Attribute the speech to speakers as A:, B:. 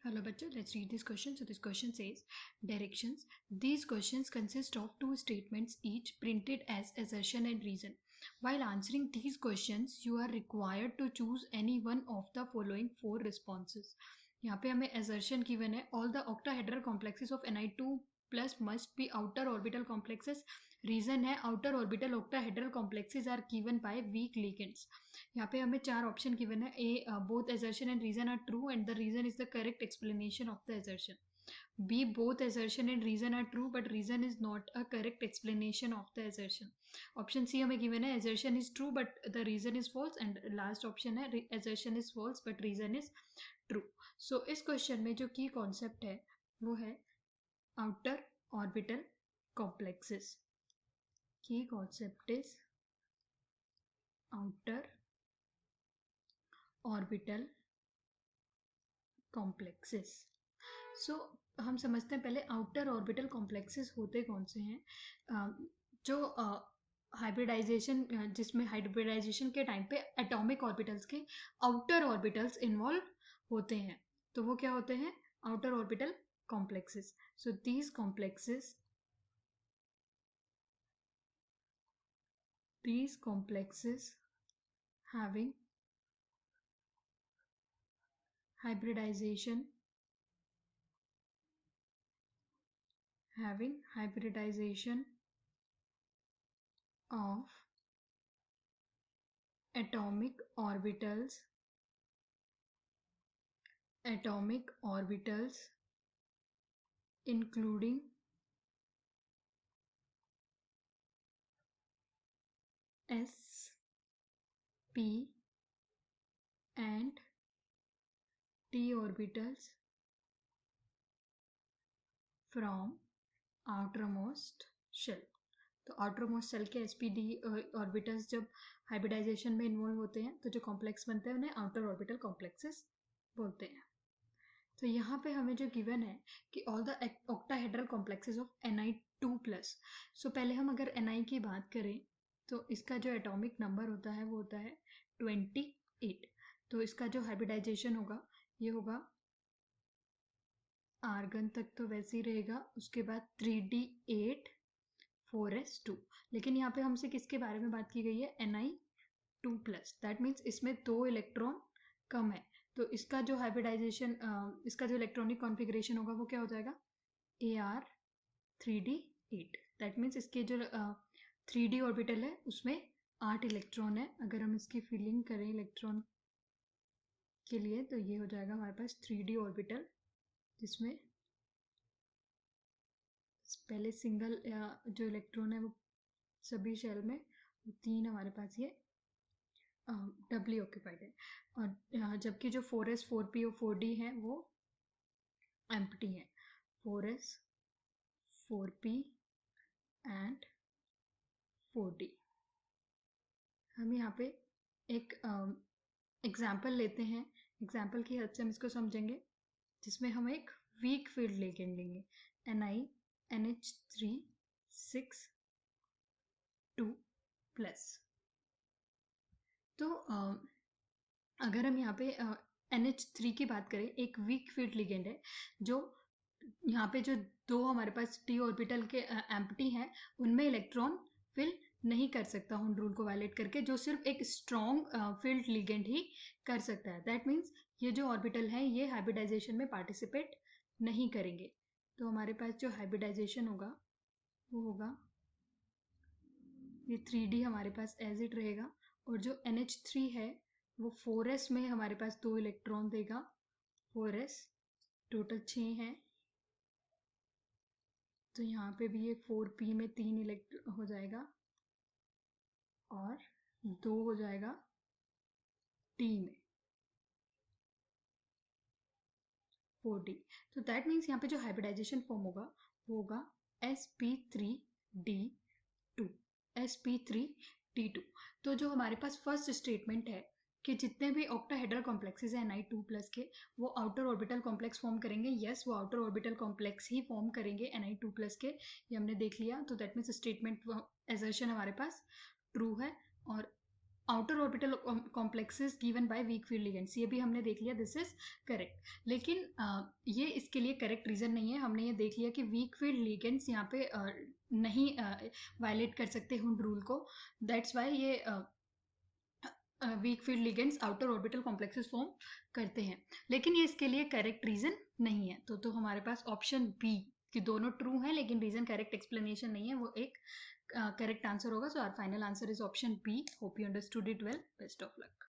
A: Hello, bachcho. Let's read this question. So this question says directions. These questions consist of two statements each printed as assertion and reason. While answering these questions, you are required to choose any one of the following four responses. यहाँ पे हमें assertion given है all the octahedral complexes of Ni2 plus must be outer orbital complexes. Reason है outer orbital octahedral complexes are given by weak ligands. यहाँ पे हमें चार option given है. A both assertion and reason are true and the reason is the correct explanation of the assertion. B both assertion and reason are true but reason is not a correct explanation of the assertion. Option C हमें given है assertion is true but the reason is false and last option है assertion is false but reason is true. So इस question में जो की concept है वो है outer orbital complexes. की concept is outer orbital complexes. So हम समझते हैं पहले आउटर ऑर्बिटल कॉम्प्लेक्सेस होते कौन से हैं. जो हाइब्रिडाइजेशन जिसमें हाइब्रिडाइजेशन के टाइम पे एटॉमिक ऑर्बिटल्स के आउटर ऑर्बिटल्स इन्वॉल्व होते हैं तो वो क्या होते हैं outer orbital complexes. So these complexes having hybridization of atomic orbitals including s, p and t orbitals from outermost shell. तो outermost shell के sp-d orbitals जब hybridization में इन्वॉल्व होते हैं तो जो कॉम्प्लेक्स बनते हैं उन्हें outer orbital complexes बोलते हैं. तो यहाँ पे हमें जो गिवन है कि all the octahedral complexes of Ni2+. सो पहले हम अगर Ni की बात करें तो इसका जो एटॉमिक नंबर होता है वो होता है 28. तो इसका जो हाइब्रिडाइजेशन होगा ये होगा आर्गन तक तो वैसे ही रहेगा, उसके बाद 3d8 4s2. लेकिन यहाँ पे हमसे किसके बारे में बात की गई है Ni2+. दैट मीन्स इसमें 2 इलेक्ट्रॉन कम है तो इसका जो हाइब्रिडाइजेशन इसका जो इलेक्ट्रॉनिक कॉन्फ़िगरेशन होगा वो क्या हो जाएगा Ar3d8. दैट मीन्स इसके जो 3d ऑर्बिटल है उसमें 8 इलेक्ट्रॉन है. अगर हम इसकी फिलिंग करें इलेक्ट्रॉन के लिए तो ये हो जाएगा हमारे पास 3d ऑर्बिटल जिसमें पहले सिंगल जो इलेक्ट्रॉन है वो सभी शेल में 3 हमारे पास ये डबली ऑक्यूपाइड है और जबकि जो 4s 4p और 4d है वो एम्प्टी है. 4s 4p and 4d. हम यहाँ पे एक एग्जाम्पल लेते हैं. एग्जाम्पल की हेल्प से हम इसको समझेंगे जिसमें हम एक वीक फील्ड लिगेंड लेंगे NiNH3 6 2+. तो अगर हम यहाँ पे NH3 की बात करें एक वीक फील्ड लिगेंड है जो यहाँ पे जो दो हमारे पास टी ऑर्बिटल के एम्प्टी हैं उनमें इलेक्ट्रॉन फिल नहीं कर सकता हूंड रूल को वायलेट करके, जो सिर्फ एक स्ट्रॉन्ग फील्ड लिगेंड ही कर सकता है. दैट मीन्स ये जो ऑर्बिटल है ये हाइब्रिडाइजेशन में पार्टिसिपेट नहीं करेंगे. तो हमारे पास जो हाइब्रिडाइजेशन होगा वो होगा ये 3d हमारे पास एज इट रहेगा और जो NH3 है वो 4s में हमारे पास 2 इलेक्ट्रॉन देगा. 4s टोटल 6 है तो यहाँ पे भी ये 4p में 3 इलेक्ट्रॉन हो जाएगा और 2 हो जाएगा t में 4d. तो दैट मीन्स यहाँ पे जो हाइब्रिडाइजेशन फॉर्म होगा वो होगा sp3d2. तो जो हमारे पास फर्स्ट स्टेटमेंट है कि जितने भी ऑक्टाहेड्रल कॉम्प्लेक्सेस हैं Ni2+ के वो आउटर ऑर्बिटल कॉम्प्लेक्स फॉर्म करेंगे. यस वो आउटर ऑर्बिटल कॉम्प्लेक्स ही फॉर्म करेंगे Ni2+ के, ये हमने देख लिया. तो दैट मीन्स स्टेटमेंट असर्शन हमारे पास ट्रू है और outer orbital complexes given by weak field ligands, ये भी हमने देख लिया, दिस इज करेक्ट। लेकिन ये इसके लिए करेक्ट रीजन नहीं है। हमने ये देख लिया कि वीक फील्ड लिगेंड्स यहाँ पे नहीं वायलेट कर सकते हुंड रूल को, दैट्स वाई ये weak field ligands outer orbital complexes form करते हैं। लेकिन ये इसके लिए करेक्ट रीजन नहीं है। तो हमारे पास ऑप्शन बी कि दोनों ट्रू हैं लेकिन रीजन करेक्ट एक्सप्लेनेशन नहीं है, वो एक करेक्ट आंसर होगा। So our final answer is option B. Hope you understood it well. Best of luck.